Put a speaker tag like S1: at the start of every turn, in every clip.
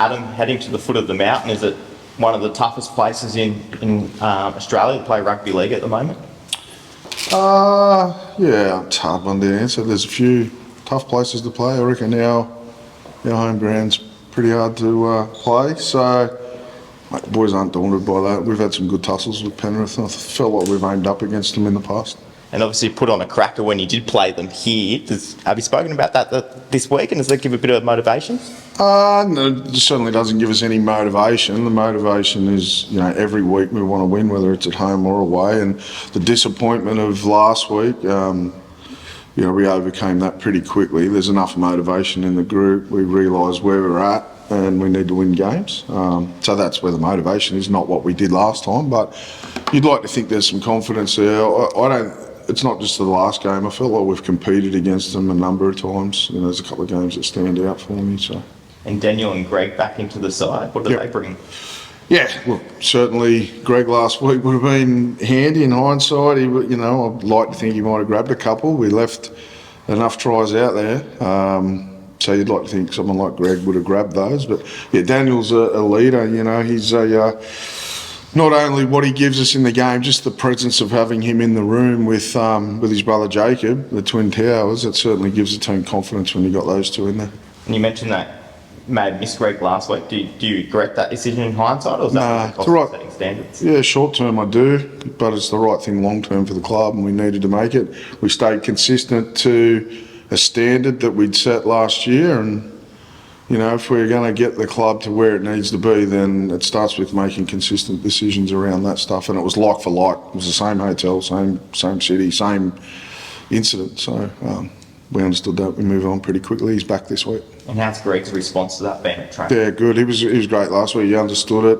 S1: Adam, heading to the foot of the mountain, is it one of the toughest places in Australia to play rugby league at the moment?
S2: Yeah, it's a hard one to answer. There's a few tough places to play. I reckon our home ground's pretty hard to play. So, mate, the boys aren't daunted by that. We've had some good tussles with Penrith. I felt like we've aimed up against them in the past.
S1: And obviously put on a cracker when you did play them here. Have you spoken about that this week, and does that give a bit of motivation?
S2: No, it certainly doesn't give us any motivation. The motivation is, every week we want to win, whether it's at home or away. And the disappointment of last week, we overcame that pretty quickly. There's enough motivation in the group. We realise where we're at and we need to win games. So that's where the motivation is, not what we did last time. But you'd like to think there's some confidence there. It's not just the last game. I felt like we've competed against them a number of times. There's a couple of games that stand out for me. So. And
S1: Daniel and Greg back into the side. What do they bring?
S2: Yeah, look, certainly Greg last week would have been handy in hindsight. I'd like to think he might have grabbed a couple. We left enough tries out there. So you'd like to think someone like Greg would have grabbed those. But yeah, Daniel's a leader. He's not only what he gives us in the game, just the presence of having him in the room with his brother Jacob, the Twin Towers, it certainly gives the team confidence when you got those two in there.
S1: And you mentioned that may have missed Greg last week. Do you regret that decision in hindsight, or is that
S2: it's right.
S1: Setting standards?
S2: Yeah, short term I do, but it's the right thing long term for the club, and we needed to make it. We stayed consistent to a standard that we'd set last year, and if we're going to get the club to where it needs to be, then it starts with making consistent decisions around that stuff. And it was like for like. It was the same hotel, same city, same incident. So we understood that. We move on pretty quickly. He's back this week.
S1: And how's Greg's response to that being at training?
S2: Yeah, good. He was great last week. He understood it.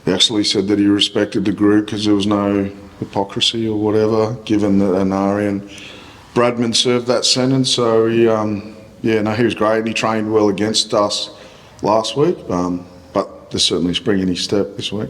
S2: He actually said that he respected the group because there was no hypocrisy or whatever, given that Anari and Bradman served that sentence. So he was great, and he trained well against us last week, but there's certainly a spring in his step this week.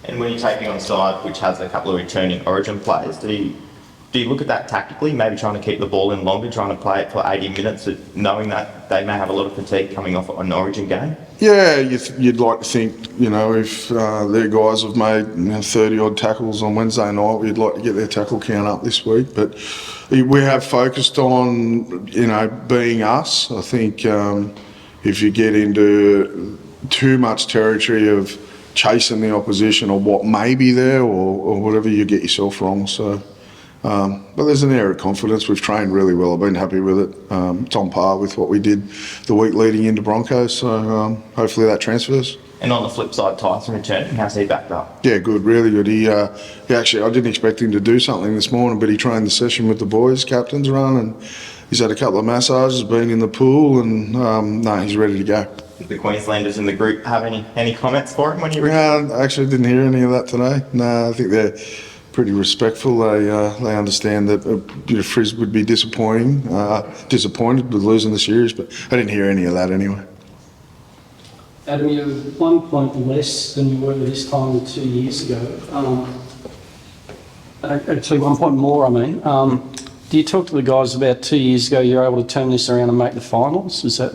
S1: And when you're taking on a side which has a couple of returning Origin players, do you look at that tactically, maybe trying to keep the ball in longer, trying to play it for 80 minutes, knowing that they may have a lot of fatigue coming off an Origin game? Yeah,
S2: you'd like to think, if their guys have made 30-odd tackles on Wednesday night, we'd like to get their tackle count up this week. But we have focused on, being us. I think if you get into too much territory of chasing the opposition or what may be there or whatever, you get yourself wrong. So, but there's an air of confidence. We've trained really well. I've been happy with it. It's on par with what we did the week leading into Broncos. So hopefully that transfers.
S1: And on the flip side, Tyson returning, how's he backed up?
S2: Yeah, good, really good. He actually, I didn't expect him to do something this morning, but he trained the session with the boys, captain's run, and he's had a couple of massages, been in the pool, and he's ready to go.
S1: Did the Queenslanders in the group have any comments for him when he returned?
S2: No, I actually didn't hear any of that today. No, I think they're pretty respectful. They understand that Frizz would be disappointed with losing the series, but I didn't hear any of that anyway.
S3: Adam, you're 1 point less than you were this time 2 years ago. Actually, 1 point more, I mean. Do you talk to the guys about 2 years ago you were able to turn this around and make the finals? Is that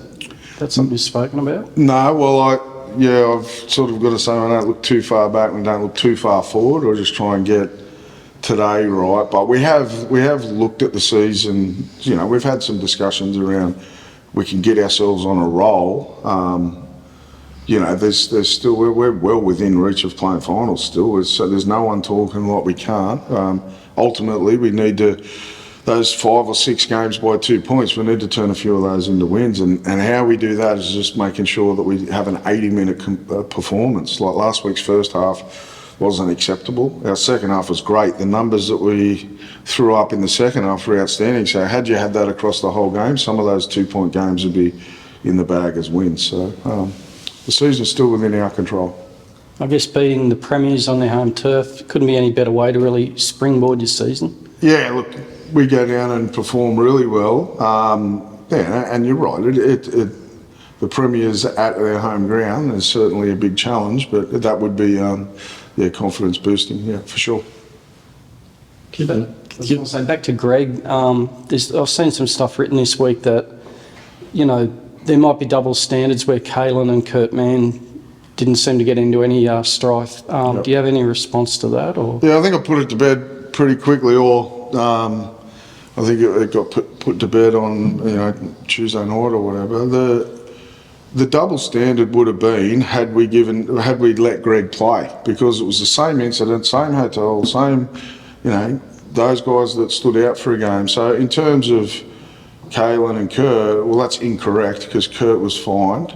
S3: something you've spoken about?
S2: No, well, I've sort of got to say I don't look too far back and don't look too far forward. I just try and get today right. But we have looked at the season. We've had some discussions around we can get ourselves on a roll. There's still we're well within reach of playing finals still. So there's no one talking like we can't. Ultimately, we need to. Those 5 or 6 games by 2 points, we need to turn a few of those into wins. And how we do that is just making sure that we have an 80-minute performance. Like last week's first half wasn't acceptable. Our second half was great. The numbers that we threw up in the second half were outstanding. So had you had that across the whole game, some of those 2-point games would be in the bag as wins. So the season's still within our control.
S3: I guess beating the premiers on their home turf couldn't be any better way to really springboard your season.
S2: Yeah, look, we go down and perform really well. And you're right. The premiers at their home ground is certainly a big challenge, but that would be confidence boosting, for sure.
S3: I was going to say, back to Greg, I've seen some stuff written this week that, there might be double standards where Kalen and Kurt Mann didn't seem to get into any strife. Do you have any response to that? Or?
S2: Yeah, I think I put it to bed pretty quickly, or I think it got put to bed on Tuesday night or whatever. The double standard would have been had we let Greg play, because it was the same incident, same hotel, same those guys that stood out for a game. So in terms of Kalen and Kurt, well, that's incorrect because Kurt was fined.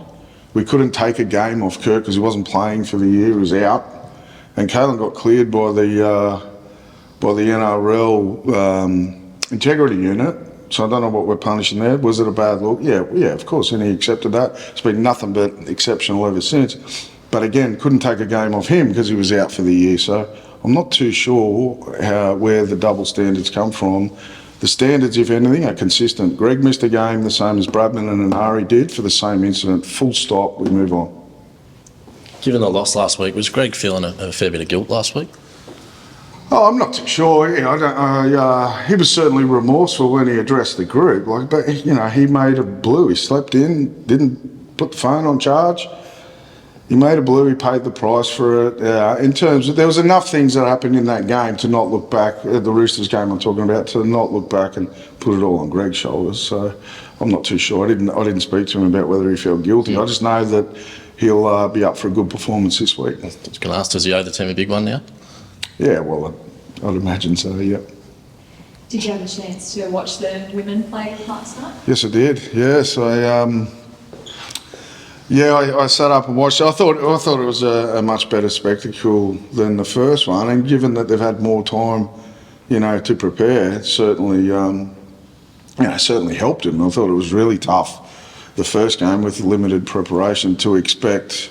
S2: We couldn't take a game off Kurt because he wasn't playing for the year; he was out. And Kalen got cleared by the NRL integrity unit. So I don't know what we're punishing there. Was it a bad look? Yeah, of course, and he accepted that. It's been nothing but exceptional ever since. But again, couldn't take a game off him because he was out for the year. So I'm not too sure where the double standards come from. The standards, if anything, are consistent. Greg missed a game the same as Bradman and Anari did for the same incident. Full stop, we move on.
S4: Given the loss last week, was Greg feeling a fair bit of guilt last week?
S2: Oh, I'm not too sure. He was certainly remorseful when he addressed the group. But he made a blue. He slept in, didn't put the phone on charge. He made a blue. He paid the price for it. In terms of, there was enough things that happened in that game to not look back at the Roosters game I'm talking about, to not look back and put it all on Greg's shoulders. So I'm not too sure. I didn't speak to him about whether he felt guilty. I just know that he'll be up for a good performance this week.
S4: I was going to ask, does he owe the team a big one now?
S2: Yeah, well, I'd imagine so, yeah.
S5: Did you have a chance to watch the women play last night?
S2: Yes, I did. Yes, I sat up and watched it. I thought it was a much better spectacle than the first one, and given that they've had more time, to prepare, it certainly helped him. I thought it was really tough, the first game with limited preparation, to expect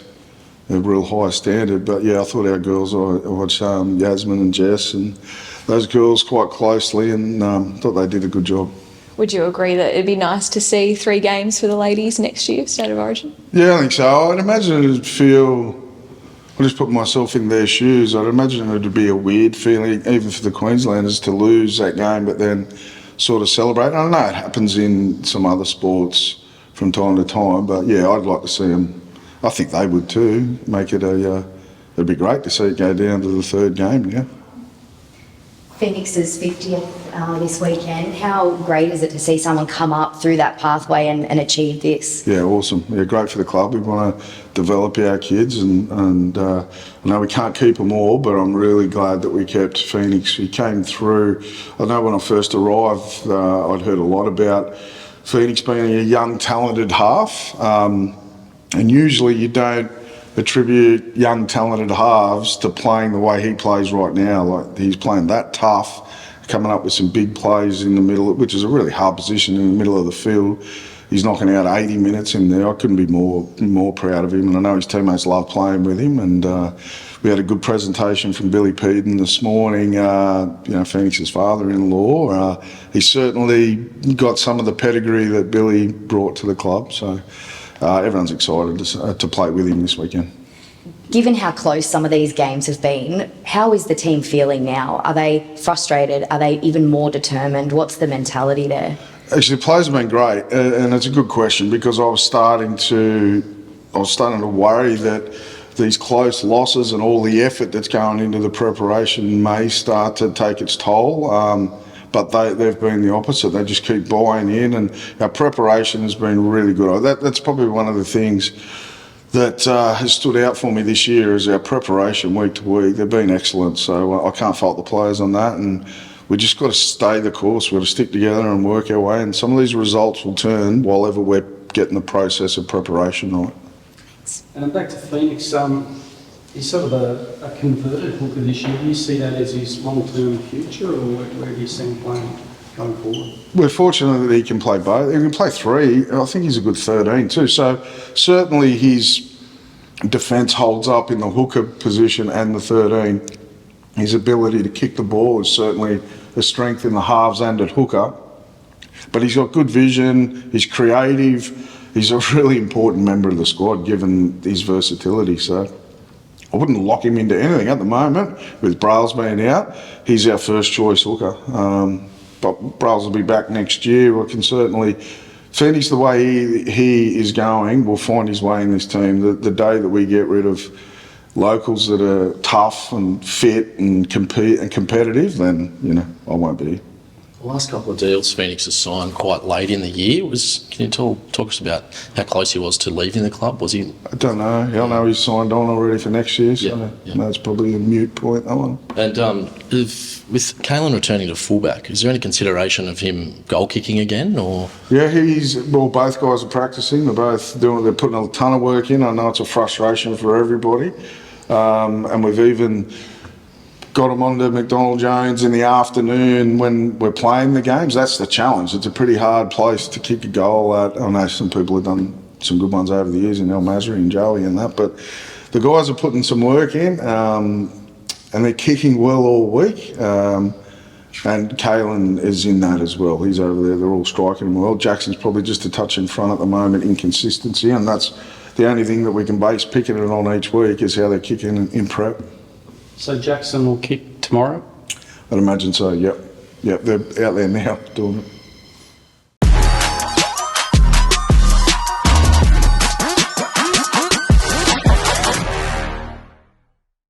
S2: a real high standard. But yeah, I thought our girls, I watched Yasmin and Jess and those girls quite closely, and thought they did a good job.
S5: Would you agree that it'd be nice to see 3 games for the ladies next year, State of Origin?
S2: Yeah, I think so. I'd imagine it'd feel, I'll just put myself in their shoes, I'd imagine it'd be a weird feeling, even for the Queenslanders, to lose that game but then sort of celebrate. I know it happens in some other sports from time to time, but yeah, I'd like to see them. I think they would too. Make it it'd be great to see it go down to the 3rd game, yeah.
S6: Phoenix's 50th this weekend. How great is it to see someone come up through that pathway and achieve this?
S2: Yeah, awesome. Yeah, great for the club. We want to develop our kids, and I know we can't keep them all, but I'm really glad that we kept Phoenix. He came through. I know when I first arrived, I'd heard a lot about Phoenix being a young, talented half, and usually you don't attribute young talented halves to playing the way he plays right now. Like, he's playing that tough, coming up with some big plays in the middle, which is a really hard position in the middle of the field. He's knocking out 80 minutes in there. I couldn't be more proud of him, and I know his teammates love playing with him. And we had a good presentation from Billy Peden this morning, Phoenix's father-in-law. He's certainly got some of the pedigree that Billy brought to the club, so everyone's excited to play with him this weekend.
S6: Given how close some of these games have been, how is the team feeling now? Are they frustrated? Are they even more determined? What's the mentality there?
S2: Actually, the players have been great, and it's a good question, because I was starting to worry that these close losses and all the effort that's going into the preparation may start to take its toll. But they've been the opposite. They just keep buying in, and our preparation has been really good. That's probably one of the things that has stood out for me this year, is our preparation week to week. They've been excellent, so I can't fault the players on that. And we just got to stay the course. We've got to stick together and work our way, and some of these results will turn while ever we're getting the process of preparation right.
S3: And back to Phoenix, he's sort of a converted hooker this year. Do you see that as his long-term future, or where do you see him playing going forward?
S2: We're fortunate that he can play both. He can play 3. I think he's a good 13 too. So certainly his defence holds up in the hooker position and the 13. His ability to kick the ball is certainly a strength in the halves and at hooker. But he's got good vision, he's creative, he's a really important member of the squad given his versatility. So I wouldn't lock him into anything at the moment. With Brails being out, he's our first choice hooker. But Brails will be back next year. We can certainly Phoenix, the way he is going, will find his way in this team. The day that we get rid of locals that are tough and fit and competitive, then, you know, I won't be here.
S4: The last couple of deals Phoenix has signed quite late in the year. Can you talk us about how close he was to leaving the club? Was he?
S2: I don't know. I know he's signed on already for next year, so that's probably a moot point, that one.
S4: And with Kalen returning to fullback, is there any consideration of him goal kicking again, or?
S2: Yeah, both guys are practicing. They're putting a ton of work in. I know it's a frustration for everybody. And we've even got them onto McDonald Jones in the afternoon when we're playing the games. That's the challenge. It's a pretty hard place to kick a goal at. I know some people have done some good ones over the years in El Masri and Joey and that, but the guys are putting some work in, and they're kicking well all week. And Kalen is in that as well. He's over there. They're all striking him well. Jackson's probably just a touch in front at the moment in consistency, and that's the only thing that we can base picking it on each week is how they're kicking in prep.
S3: So Jackson will kick tomorrow?
S2: I'd imagine so, yep. Yep, they're out there now doing it.